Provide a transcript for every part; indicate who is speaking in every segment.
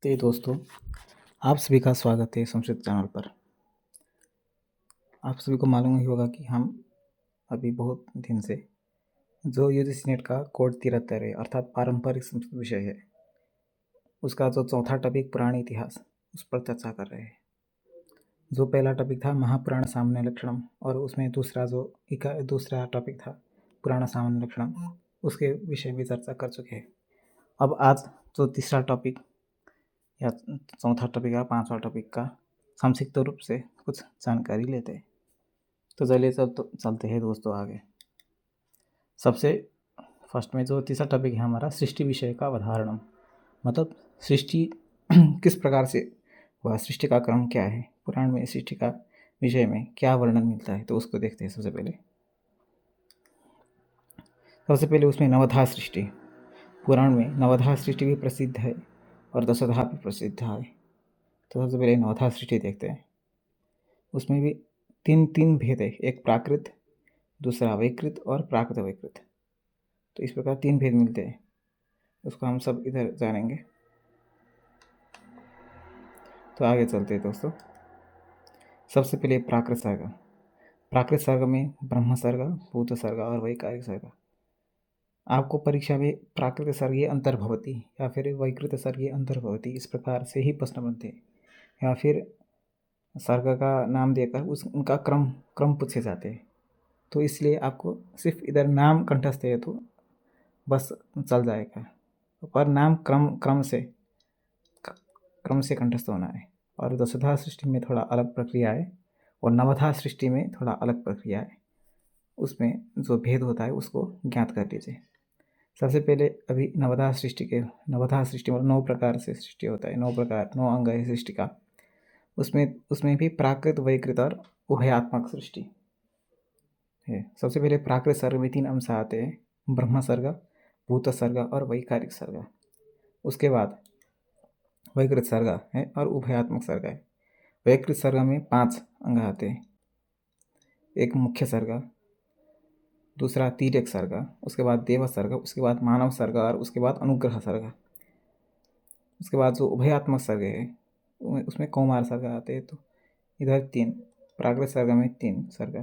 Speaker 1: नमस्ते दोस्तों, आप सभी का स्वागत है संस्कृत चैनल पर। आप सभी को मालूम ही होगा कि हम अभी बहुत दिन से जो यूजीसी नेट का कोड 73 है अर्थात पारंपरिक संस्कृत विषय है, उसका जो चौथा टॉपिक पुराण इतिहास उस पर चर्चा कर रहे हैं। जो पहला टॉपिक था महापुराण सामान्य लक्षणम और उसमें दूसरा टॉपिक था पुराण सामान्य लक्षणम, उसके विषय में चर्चा कर चुके हैं। अब आज जो तीसरा टॉपिक या चौथा टॉपिक या पांचवा टॉपिक का संक्षिप्त रूप से कुछ जानकारी लेते हैं। तो चलिए चलते हैं दोस्तों आगे। सबसे फर्स्ट में जो तीसरा टॉपिक है हमारा सृष्टि विषय का अवधारणम, मतलब सृष्टि किस प्रकार से हुआ, सृष्टि का क्रम क्या है, पुराण में सृष्टि का विषय में क्या वर्णन मिलता है, तो उसको देखते हैं। सबसे पहले उसमें नवधा सृष्टि, पुराण में नवधा सृष्टि भी प्रसिद्ध है और दशधा भी प्रसिद्ध है। तो सबसे पहले नवधा सृष्टि देखते हैं। उसमें भी तीन भेद है, एक प्राकृत, दूसरा वैकृत और प्राकृत वैकृत। तो इस प्रकार तीन भेद मिलते हैं, उसको हम सब इधर जानेंगे। तो आगे चलते हैं दोस्तों। सबसे पहले प्राकृत सर्ग। प्राकृत सर्ग में ब्रह्म सर्ग, भूत सर्ग और वैकारिक सर्ग। आपको परीक्षा में प्राकृत सर्गीय अंतर्भवती या फिर वैकृत सर्गीय अंतर्भवती इस प्रकार से ही प्रश्न बनते हैं, या फिर सर्ग का नाम देकर उनका क्रम पूछे जाते हैं। तो इसलिए आपको सिर्फ इधर नाम कंठस्थ है तो बस चल जाएगा, पर नाम क्रम से कंठस्थ होना है। और दशधा सृष्टि में थोड़ा अलग प्रक्रिया है और नवधा सृष्टि में थोड़ा अलग प्रक्रिया है। उसमें जो भेद होता है उसको ज्ञात कर लीजिए। सबसे पहले अभी नवधा सृष्टि में 9 प्रकार से सृष्टि होता है, 9 अंग है सृष्टि का। उसमें भी प्राकृत, वैकृत और उभयात्मक सृष्टि है। सबसे पहले प्राकृत सर्ग में 3 अंश आते हैं, ब्रह्म सर्ग, भूत सर्ग और वैकारिक सर्ग। उसके बाद वैकृत सर्ग है और उभयात्मक सर्ग है। वैकृत सर्ग में 5 अंग आते हैं, एक मुख्य सर्ग, दूसरा तिर्यक सर्ग, उसके बाद देव सर्ग, उसके बाद मानव सर्ग और उसके बाद अनुग्रह सर्ग। उसके बाद जो उभयात्मक सर्ग है उसमें कौमार सर्ग आते हैं। तो इधर 3, प्राकृत सर्ग में 3 सर्ग,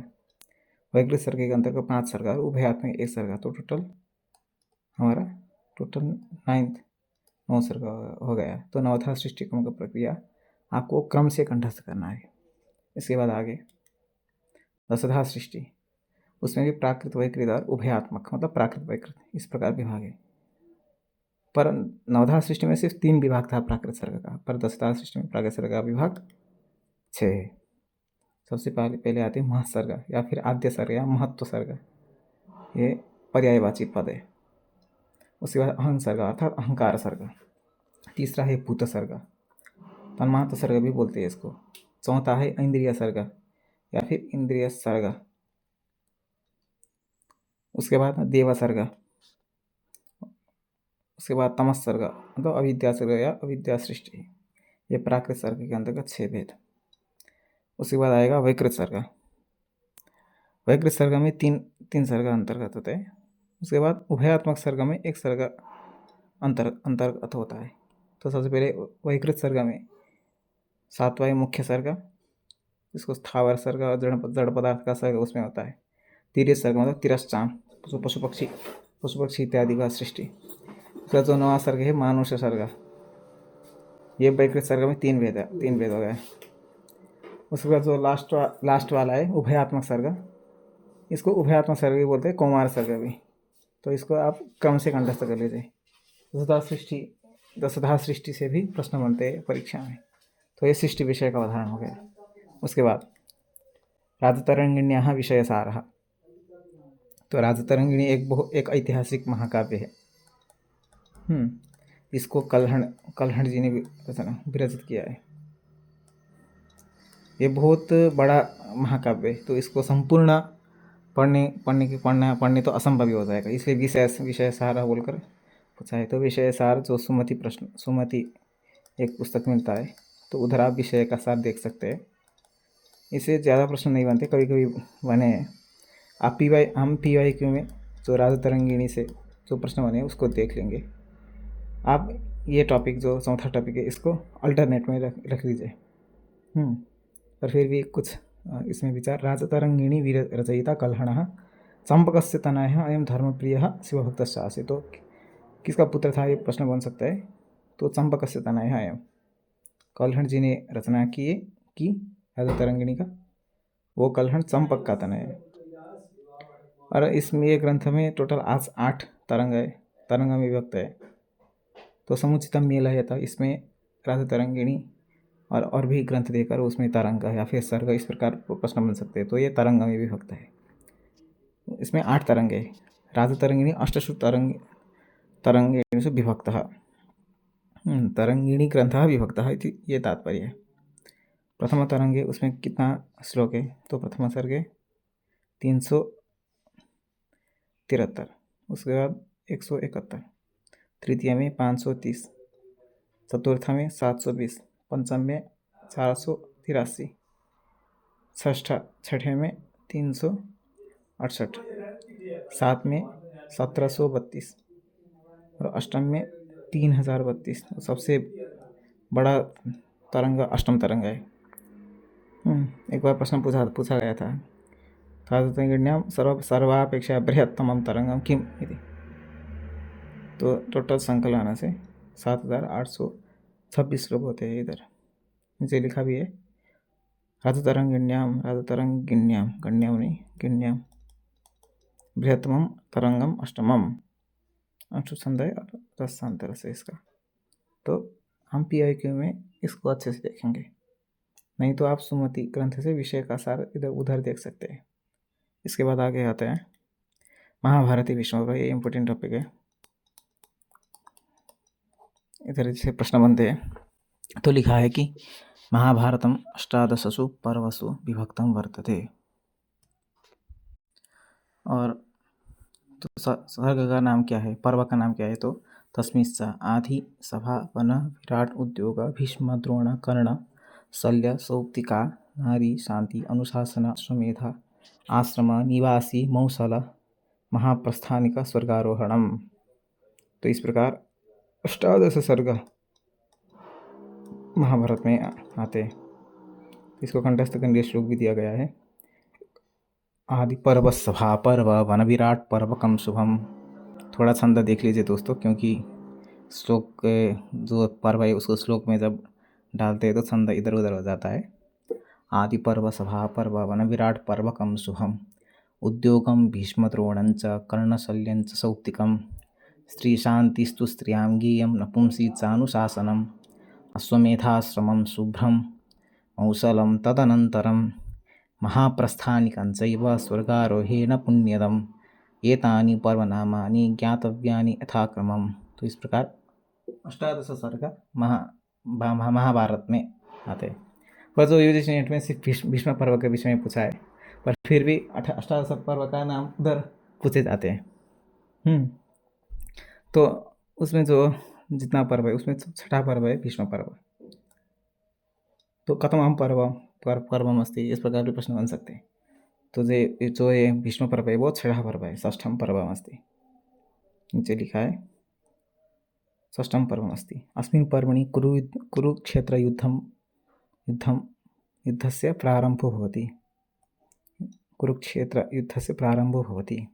Speaker 1: वैकृत सर्ग के अंतर्गत 5 सर्ग और उभयात्मक 1 सर्ग। तो हमारा टोटल 9 सर्ग हो गया। तो नवधा सृष्टि क्रम का प्रक्रिया आपको क्रम से कंठस्थ करना है। इसके बाद आगे दशधा सृष्टि, उसमें भी प्राकृत, वैकृत और उभयात्मक मतलब प्राकृत वैकृत इस प्रकार विभाग है। पर नवधा सृष्टि में सिर्फ 3 विभाग था प्राकृत सर्ग का, पर दशधा सृष्टि में प्राकृत सर्ग का विभाग 6 है। सबसे पहले आते हैं महत्सर्ग या फिर आद्य सर्ग या महत्व सर्ग, ये पर्यायवाची पद है। उसके बाद अहं सर्ग अर्थात अहंकार सर्ग। तीसरा है भूत सर्ग, तन्मात्र सर्ग भी बोलते हैं इसको। चौथा है इंद्रिय सर्ग या फिर इंद्रिय सर्ग। उसके बाद देव सर्ग, उसके बाद तमस सर्ग मतलब अविद्या सर्ग या अविद्या सृष्टि, ये प्राकृत सर्ग के अंतर्गत 6 भेद। उसके बाद आएगा वैकृत सर्ग। वैकृत सर्ग में तीन सर्ग अंतर्गत होते हैं। उसके बाद उभयात्मक सर्ग में 1 सर्ग अंतर्गत होता है। तो सबसे पहले वैकृत सर्ग में 7वां मुख्य सर्ग, इसको स्थावर सर्ग और जड़ पदार्थ का सर्ग उसमें होता है। तिर्यक सर्ग मतलब तिरस्चान, पशु पक्षी इत्यादि का सृष्टि। उसका जो 9वां सर्ग है मानुष सर्ग, ये वैकृत सर्ग में 3 भेद हो गए। उसके बाद जो लास्ट वाला है उभयात्मक सर्ग, इसको उभयात्मक सर्ग भी बोलते हैं, कौमार सर्ग भी। तो इसको आप क्रम से कंठस्थ कर लीजिए। दशधा सृष्टि से भी प्रश्न बनते हैं परीक्षा में। तो ये सृष्टि विषय का उदाहरण हो गया। उसके बाद राजतरंगिण्यः विषय सारः। तो राजतरंगिणी एक ऐतिहासिक महाकाव्य है। इसको कल्हण जी ने विरचित किया है। ये बहुत बड़ा महाकाव्य है, तो इसको संपूर्ण पढ़ने तो असंभव ही हो जाएगा, इसलिए विषय सार बोलकर पूछा है। तो विषय सार जो सुमति एक पुस्तक मिलता है, तो उधर आप विषय का सार देख सकते हैं। इससे ज़्यादा प्रश्न नहीं बनते, कभी कभी बने हैं। आप हम PYQ में जो राजतरंगिणी से जो प्रश्न बने उसको देख लेंगे। आप ये टॉपिक जो चौथा टॉपिक है इसको अल्टरनेट में रख लीजिए। पर फिर भी कुछ इसमें विचार। राजतरंगिणी वीर रचयिता कल्हण चंपकस्य तनय अयम धर्मप्रिय शिवभक्त आसे। तो किसका पुत्र था ये प्रश्न बन सकता है। तो चंपकस्य तनय अयम, कल्हण जी ने रचना की राजतरंगिणी का, वो कल्हण चंपक का तनय है। और इसमें ये ग्रंथ में टोटल आज 8 तरंग है, तरंग में विभक्त है। तो समुचितम मेल है था इसमें राजतरंगिणी और भी ग्रंथ देकर उसमें तरंग या फिर सर्ग इस प्रकार प्रश्न बन सकते हैं। तो ये तरंग में विभक्त है। इसमें 8 तरंग है। राजतरंगिणी अष्टसु तरंगेषु विभक्तः, तरंगिणी ग्रंथः विभक्तः इति ये तात्पर्य है। प्रथम तरंग है, उसमें कितना श्लोक है। तो प्रथम सर्ग है 373, उसके बाद 171, तृतीय में 530, चतुर्थ में 720, पंचम में 483, छठे में 368, सात में 1732 और अष्टम में 3032। सबसे बड़ा तरंग अष्टम तरंग है। एक बार प्रश्न पूछा गया था, राजतरंगिण्यां सर्वापेक्षा बृहत्तमं तरंगम किम इति। तो टोटल संकलन से 7826 श्लोक होते हैं। इधर नीचे लिखा भी है राजतरंगिण्यां गण्याम नहीं गिण्याम बृहत्तमं तरंगम अष्टमम, अनुसंधाय और रसांतर से इसका। तो हम PIQ में इसको अच्छे से देखेंगे, नहीं तो आप सुमति ग्रंथ से विषय का सार इधर उधर देख सकते हैं। इसके बाद आगे आते हैं महाभारती विष्णु पर, ये इम्पोर्टेंट टॉपिक है। इधर से प्रश्न बनते हैं। तो लिखा है कि महाभारतम अष्टादशसु पर्वसु विभक्तम वर्तते। और तो सर्ग का नाम क्या है, पर्व का नाम क्या है। तो तस्मिश्च आदि सभा वन विराट उद्योग भीष्म द्रोण कर्ण शल्य सौप्तिका नारी शांति अनुशासन अश्वमेध आश्रम निवासी मौसल महाप्रस्थानिक स्वर्गारोहणम। तो इस प्रकार अष्टादश सर्ग महाभारत में आते हैं। इसको कंठस्थ कंडीय श्लोक भी दिया गया है। आदि पर्व सभा पर्व वन विराट पर्वकम शुभम। थोड़ा छंद देख लीजिए दोस्तों, क्योंकि श्लोक जो पर्व है उसको श्लोक में जब डालते हैं तो छंद इधर उधर हो जाता है। आदि पर्व सभा पर्व वन विराट पर्वकम शुभम उद्योगम भीष्म द्रोणंच कर्णशल्यंच सौप्तिकम स्त्री शांतिस्तु स्त्रियां गेयं नपुंसी चानुशासनम अश्वमेधाश्रमं शुभ्रं मौसलं तदनन्तरं महाप्रस्थानिकञ्चैव स्वर्गारोहेण पुण्यदम् एतानि पर्वनामानि ज्ञातव्यानि यथाक्रमम्। तो इस प्रकार अष्टादश सर्ग महाभारत में आते हैं। पर जो UGC नेट में सिर्फ भीष्म पर्व के विषय में पूछा है, पर फिर भी अष्टादश पर्व का नाम उधर पूछे जाते हैं। तो उसमें जो जितना पर्व है उसमें छठा पर्व है भीष्म पर्व। तो कथम पर्वम अस्ति, इस प्रकार के प्रश्न बन सकते हैं। तो जो ये भीष्म पर्व है वो छठा पर्व है, षष्ठम पर्वम अस्ति। नीचे लिखा है षष्ठम पर्वम अस्ति। अस्मिन् पर्वणि कुरुक्षेत्र युद्धस्य प्रारंभो भवति। कुरुक्षेत्र युद्धस्य प्रारंभो भवति।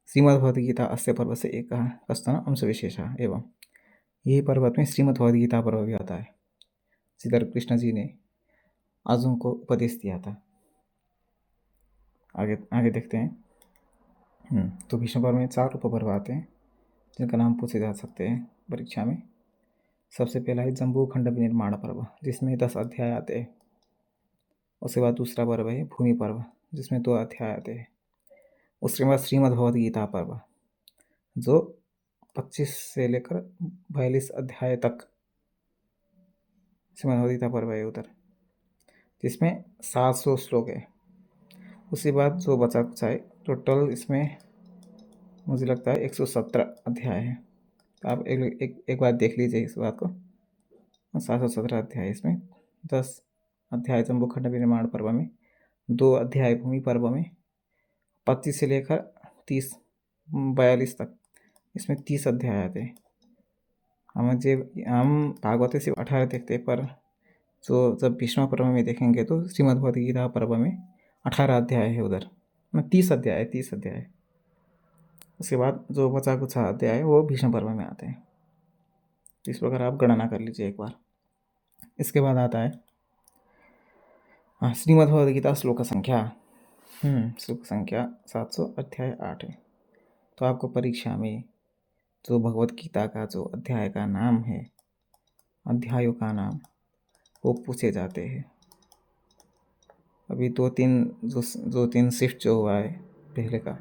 Speaker 1: श्रीमद्भगवद्गीता अस्य पर्व से एक कश्चन अंशविशेषः एवं यही पर्वत में श्रीमद्भगवद्गीता पर्व भी आता है, जिधर कृष्ण जी ने अर्जुन को उपदेश दिया था। आगे देखते हैं। तो भीष्म पर्व में 4 उपपर्व आते हैं जिनका नाम पूछे जा सकते हैं परीक्षा में। सबसे पहला है जम्बू खंड विनिर्माण पर्व, जिसमें 10 अध्याय आते हैं। उसके बाद दूसरा पर्व है भूमि पर्व, जिसमें 2 अध्याय आते हैं। उसके बाद श्रीमद्भगवद्गीता पर्व, जो 25 से लेकर 42 अध्याय तक श्रीमद्भगवद्गीता पर्व है उधर, जिसमें 700 श्लोक है। उसके बाद जो बचा कुछ है टोटल इसमें मुझे लगता है 117 अध्याय है। तो आप एक बार देख लीजिए इस बात को। 717 अध्याय, इसमें 10 अध्याय जम्बूखंड विनिर्माण पर्व में, 2 अध्याय भूमि पर्व में, 25 से लेकर 42 तक इसमें 30 अध्याय आते हैं। हम भागवत सिर्फ 18 देखते हैं, पर जो जब भीष्म पर्व में देखेंगे तो श्रीमद् भगवद गीता पर्व में 18 अध्याय है, उधर 30 अध्याय है, 30 अध्याय है। उसके बाद जो बचा कुछ अध्याय है वो भीष्म पर्व में आते हैं। तो इस प्रकार आप गणना कर लीजिए एक बार। इसके बाद आता है श्रीमद् भगवद गीता श्लोक संख्या 700 अध्याय 8 है। तो आपको परीक्षा में जो भगवद गीता का जो अध्याय का नाम है, अध्यायों का नाम वो पूछे जाते हैं। अभी दो तीन शिफ्ट जो हुआ है पहले का,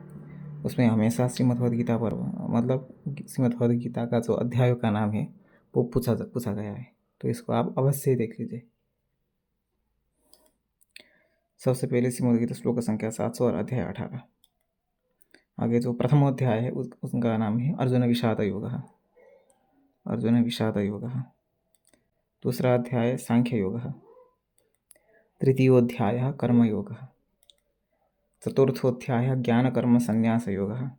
Speaker 1: उसमें हमेशा श्रीमद् भगवद गीता पर मतलब श्रीमद् भगवद गीता का जो अध्यायों का नाम है वो पूछा गया है। तो इसको आप अवश्य देख लीजिए। सबसे पहले श्रीमद् गीता श्लोक संख्या 700 और अध्याय 18। आगे जो प्रथम अध्याय है उसका नाम है अर्जुन विषाद योगः। अर्जुन विषाद योगः। दूसरा अध्याय सांख्य योगः। तृतीयोध्याय कर्मयोगः। चतुर्थोध्याय ज्ञान कर्म संन्यास योगः।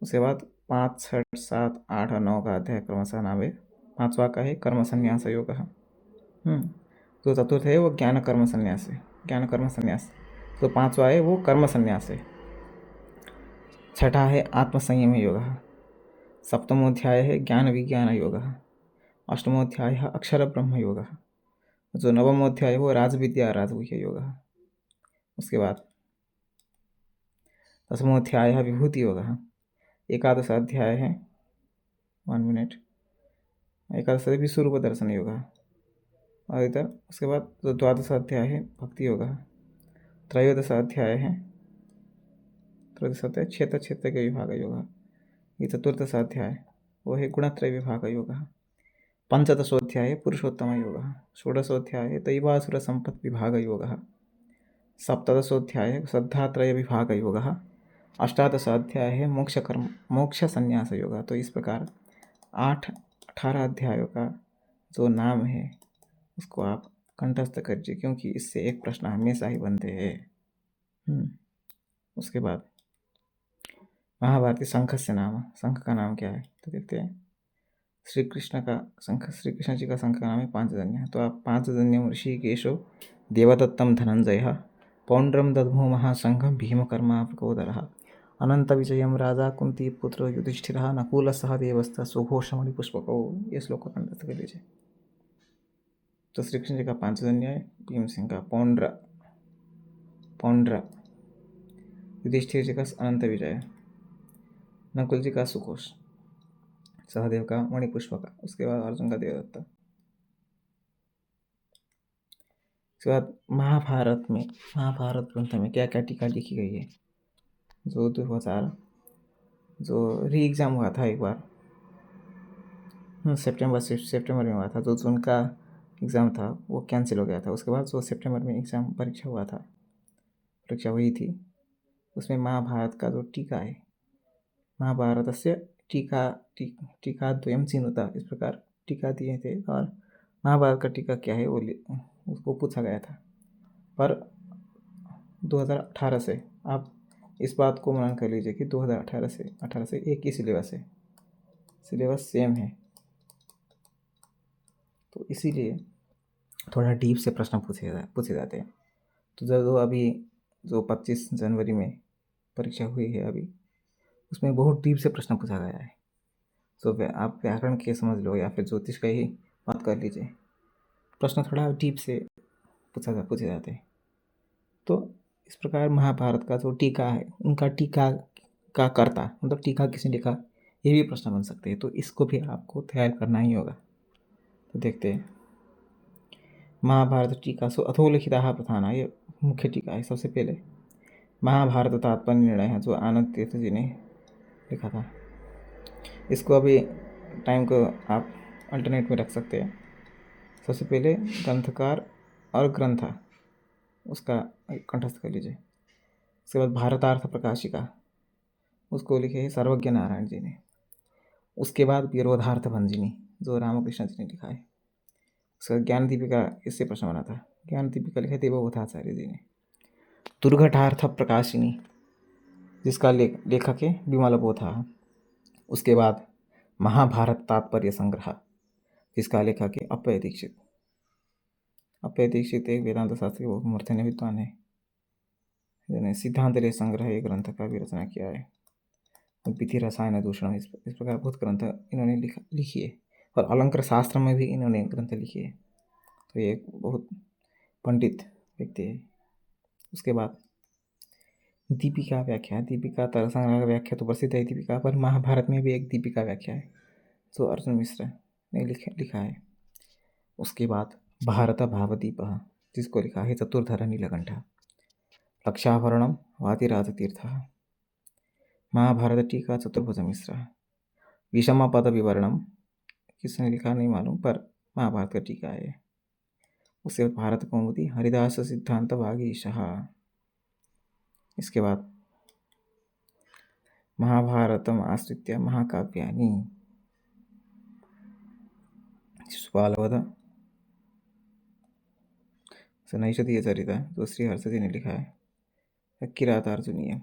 Speaker 1: उसके बाद 5, 6, 7, 8 और 9 का अध्याय क्रमशः नाम है। 5वां का है कर्म संन्यास योगः। जो चतुर्थ है वो ज्ञान कर्म संन्यास है, ज्ञान कर्म संन्यास। तो 5वां है वो कर्म संन्यास है। 6ठा है आत्मसंयम योगः। 7मोध्याय है ज्ञान विज्ञान योगः। 8मोध्याय है अक्षर ब्रह्म योगः। जो 9मोध्याय है वो राजविद्या राजगुह्य योगः। उसके बाद 10मोध्याय है विभूति योगः। 11 अध्याय है 1 मिनट 11 विश्वरूप दर्शन योगः। और इधर उसके बाद जो 12 अध्याय है भक्ति योगः। 13 अध्याय है क्षेत्र के विभाग योगः। ये 4 अध्याय वो है गुणत्रय विभाग योगः। 15 है पुरुषोत्तम योगः। 16 है दैवासुर संपत् विभाग योगः। 17 है श्रद्धात्रय विभाग योगः। 18 है मोक्ष संन्यास योगः। तो इस प्रकार 18 अध्यायों का जो नाम है उसको आप कंठस्थ करिए, क्योंकि इससे एक प्रश्न हमेशा ही बनते हैं। उसके बाद महाभारती शंख से नाम, शंख का नाम क्या है तो देखते हैं। श्री कृष्ण जी का शंख का नाम है पांचजन्य। तो आप पांचजन्यम ऋषिकेशो देवदत्तम धनंजय पौंड्रम दद्मो महाशंखम भीमकर्मा प्रकोदरः अनंत विजयम राजा कुंती पुत्र युधिष्ठिर नकुल सहदेवस्त सुघोषमणि पुष्पको। ये श्लोक को कंठस्थ कर लीजिए। तो श्री कृष्ण जी का पांचजन्य है, भीम सिंह का पौंड्र, युधिष्ठिर जी का अनंत विजय, नकुल जी का सुघोष, सहदेव का मणिपुष्प का। उसके बाद अर्जुन का देवदत्त। उसके बाद महाभारत ग्रंथ में क्या क्या टीका लिखी गई है। जो 2000 जो री एग्ज़ाम हुआ था एक बार सितंबर में हुआ था, जो जून का एग्ज़ाम था वो कैंसिल हो गया था। उसके बाद जो सितंबर में एग्ज़ाम परीक्षा हुई थी, उसमें महाभारत का जो टीका है, महाभारत से टीका द्वयम चिनुता, इस प्रकार टीका दिए थे। और महाभारत का टीका क्या है वो उसको पूछा गया था। पर 2018 से आप इस बात को मनन कर लीजिए कि 2018 से एक ही सिलेबस सेम है। तो इसीलिए थोड़ा डीप से प्रश्न पूछे जाते हैं। तो जो अभी 25 जनवरी में परीक्षा हुई है अभी, उसमें बहुत डीप से प्रश्न पूछा गया है। तो आप व्याकरण के समझ लो या फिर ज्योतिष का ही बात कर लीजिए, प्रश्न थोड़ा डीप से पूछे जाते हैं। तो इस प्रकार महाभारत का जो टीका है, उनका टीका का कर्ता मतलब टीका किसने लिखा, ये भी प्रश्न बन सकते हैं। तो इसको भी आपको तैयार करना ही होगा। तो देखते हैं महाभारत टीका सो अथोलिखिता प्रधान, ये मुख्य टीका है। सबसे पहले महाभारत तात्पर्य निर्णय है, जो आनंद तीर्थ जी ने लिखा था। इसको अभी टाइम को आप अल्टरनेट में रख सकते हैं। सबसे पहले ग्रंथकार और ग्रंथ उसका कंठस्थ कर लीजिए। उसके बाद भारतार्थ प्रकाशिका, उसको लिखे है सर्वज्ञ नारायण जी ने। उसके बाद विरोधार्थ भंजिनी, जो रामकृष्ण जी ने लिखा है। उसका ज्ञान दीपिका, इससे प्रश्न बना था। ज्ञान दीपिका लिखे देवभूताचार्य जी ने। दुर्घटार्थ प्रकाशिनी, जिसका लेखक है विमल बोथा। उसके बाद महाभारत तात्पर्य संग्रह, जिसका लेखक है अप्पय दीक्षित। अप्पय दीक्षित एक वेदांत शास्त्री वो मूर्धन्य विद्वान है, जिन्होंने सिद्धांत संग्रह एक ग्रंथ का भी रचना किया है। विधि रसायन दूषण, इस प्रकार बहुत ग्रंथ इन्होंने लिखी है, और अलंकार शास्त्र में भी इन्होंने ग्रंथ लिखे है। तो ये एक बहुत पंडित व्यक्ति है। उसके बाद दीपिका व्याख्या, दीपिका संग्रह का व्याख्या तो प्रसिद्ध है दीपिका, पर महाभारत में भी एक दीपिका व्याख्या है जो अर्जुन मिश्र ने लिखा है। उसके बाद भारत भावदीप, जिसको लिखा है चतुर्धर नीलकंठ। लक्षाभरणम वादिराज तीर्थ। महाभारत टीका चतुर्भुज मिश्र। विषम पद विवरणम, किसने लिखा नहीं मालूम, पर महाभारत का टीका है। उसके बाद भारत कौमुदी हरिदास सिद्धांत वागीशः। इसके बाद महाभारतम आश्रित्य महाकाव्यानि, शिशुपालवध, नैषधीय चरिता जो श्री हर्ष जी ने लिखा है, किरातार्जुनीय।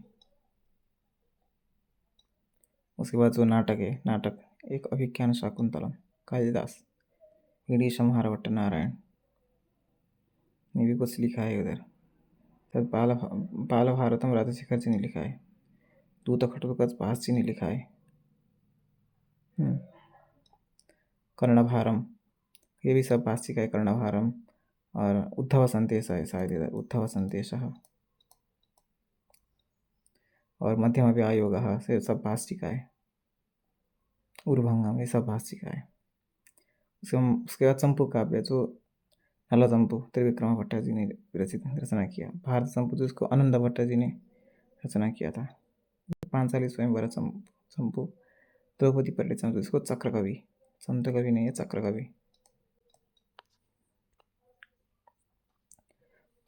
Speaker 1: उसके बाद जो नाटक है, नाटक एक अभिख्यान शाकुंतलम, कालिदास, ईडी संहार भट्ट नारायण ने भी कुछ लिखा है उधर। तब बाल भारतम राजशेखर जी ने लिखा है। दूत खटोत्कच भास जी ने लिखा है। कर्णभारम, ये भी सब भास जी का है, कर्णभारम। और उद्धव संदेश है शायद इधर, उद्धव संदेश। और मध्यम व्यायोग से सब भास जी का है। उर्भंगम, ये सब भास जी का है। उसके बाद चंपू काव्य जो नल चंपू त्रिविक्रम भट्ट जी ने रचना किया। भारत चंपू जिसको आनंद भट्ट जी ने रचना किया था। पांचाली स्वयंवर चंपू, द्रौपदी पल्ले चंपू जिसको चक्र कवि, संत कवि नहीं है, चक्र कवि।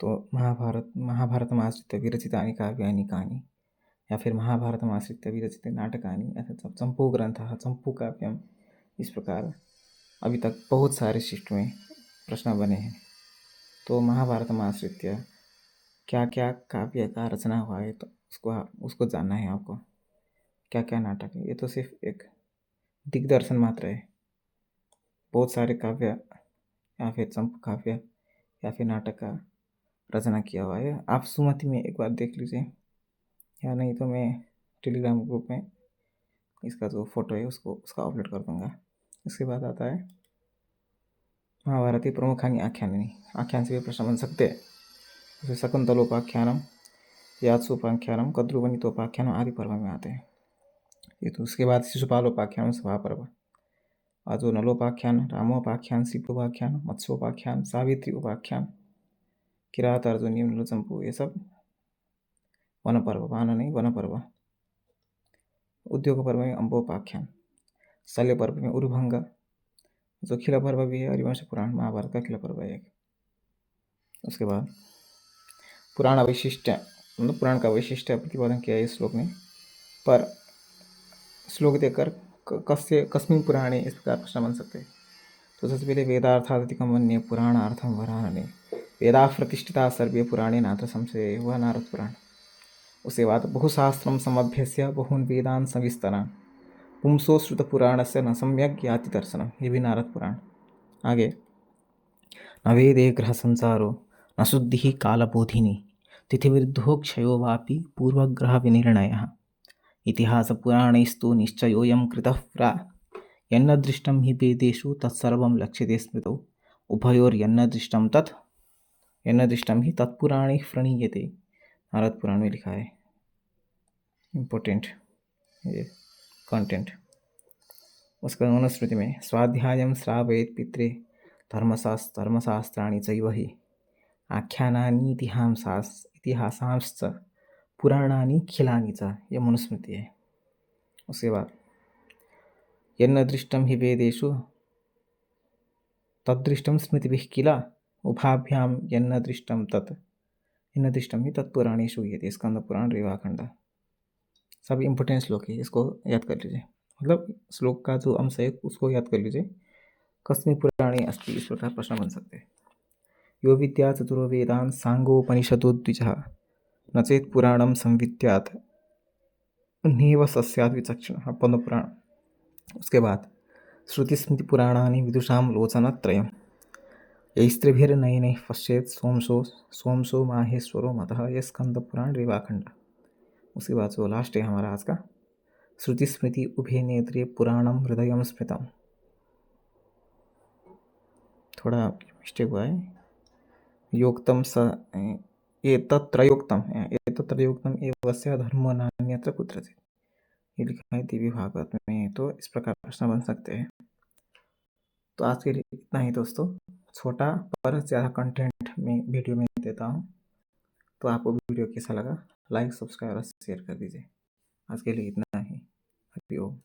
Speaker 1: तो महाभारत में आश्रित विरचितानि काव्यानि कानि, या फिर महाभारत में आश्रित विरचित नाटकानि, अथवा चंपू ग्रंथ, चंपू काव्यम। इस प्रकार अभी तक बहुत सारे शिष्ट में प्रश्न बने हैं। तो महाभारत में आश्रित क्या क्या काव्य का रचना हुआ है, तो उसको जानना है आपको। क्या क्या नाटक है, ये तो सिर्फ एक दिग्दर्शन मात्र है। बहुत सारे काव्य या फिर चंपू काव्य या फिर नाटक का रचना किया हुआ है। आप सुमति में एक बार देख लीजिए, या नहीं तो मैं टेलीग्राम ग्रुप में इसका जो फोटो है उसका अपलोड कर दूंगा। इसके बाद आता है महाभारती प्रमुखानि आख्यानानि। आख्यान से भी प्रश्न बन सकते हैं, जैसे शकुंतलोपाख्यानम, यात्सोपाख्यानम, कद्रुवनितोपाख्यानम आदि पर्व में आते हैं ये। तो उसके बाद शिशुपालोपाख्यान, सभा पर्व, और जो नलोपाख्यान, रामोपाख्यान, सीतोपाख्यान, मत्स्योपाख्यान, सावित्री उपाख्यान, किरात अर्जुनीय, नलचंपू, ये सब वन पर्व, वान नहीं वन पर्व। उद्योग पर्व में अम्बोपाख्यान, शल्य पर्व में उरुभंग, जो खिला पर्व भी है, हरिवंश पुराण महाभारत का खिला पर्व है एक। उसके बाद पुराण वैशिष्ट्य, मतलब पुराण का वैशिष्ट्य प्रतिपादन किया है इस श्लोक में। पर श्लोक देखकर कस्मिन् पुराणे, इस प्रकार प्रश्न बन सकते हैं। तो सबसे पहले वेदार्थाधिकम अन्य पुराणार्थम वरानने, वेदा प्रतिष्ठिता सर्वे पुराणे नात्र संशय, वह नारद पुराण। उसके बाद बहुशास्त्रम समभ्यस्य बहून् वेदान् सविस्तरान्, पुंसो श्रुत पुराण से न सम्यक ज्ञाति दर्शनम, ये भी नारद पुराण। आगे न वेदे ग्रह संसारो न शुद्धि कालबोधिनी, तिथिविरुद्धो क्षयो वापि पूर्वग्रह विनिर्णयः, इतिहास पुराणैस्तु निश्चयोऽयं कृतः प्रा, यन्न दृष्टं हि वेदेषु तत्सर्वं लक्ष्यते स्मृतौ, उभयोर्यन्न दृष्टं हि तत्पुराणे प्रणीयते। नारद पुराण में लिखा है। इम्पोर्टेंट ये कंटेंट। उसका मनुस्मृति में स्वाध्यायं श्रावयेत् पित्रे धर्मशास्त्राणि चैव हि, आख्यानानि इतिहासांश्च पुराणानि खिलानि च, ये मनुस्मृति है। उसके बाद यन्न दृष्टं हि वेदेषु तदृष्टं स्मृतिभिः किल, उभाभ्यां यन्न दृष्टं हि तत्पुराणेषु यते। स्कंद पुराण, रेवाखंड, सब इम्पोर्टेंट श्लोक है, इसको याद कर लीजिए। मतलब श्लोक का जो अंश है उसको याद कर लीजिए। कस्मिन् पुराणे अस्ति, इस प्रकार प्रश्न बन सकते हैं। यो विद्या चतुरो वेदान् सांगोपनिषदो द्विजः, न चेत् पुराणं संविद्यात् नेव सस्यात् विचक्षणः। पद्म पुराण, उसके बाद श्रुतिस्मृतिपुराणानि विदुषां लोचनत्रयम् यैस्त्रिभिर्नयनैः पश्येत् सोमसो माहेश्वरो मतः यः स्कंदपुराण रेवाखंड। उसके बाद जो लास्ट है हमारा आज का, श्रुति स्मृति उभे नेत्रे पुराणम हृदय स्मृतम। थोड़ा मिस्टेक हुआ है, योक्तम स एतत्त्रयोक्तम एवस्य धर्मो नान्यत्र कुत्रचित्, ये लिखा है देवी भागवत में। तो इस प्रकार प्रश्न बन सकते हैं। तो आज के लिए इतना ही दोस्तों, छोटा पर ज़्यादा कंटेंट में वीडियो में देता हूँ। तो आपको वीडियो कैसा लगा, लाइक सब्सक्राइब और शेयर कर दीजिए। आज के लिए इतना ही। हरि ओम।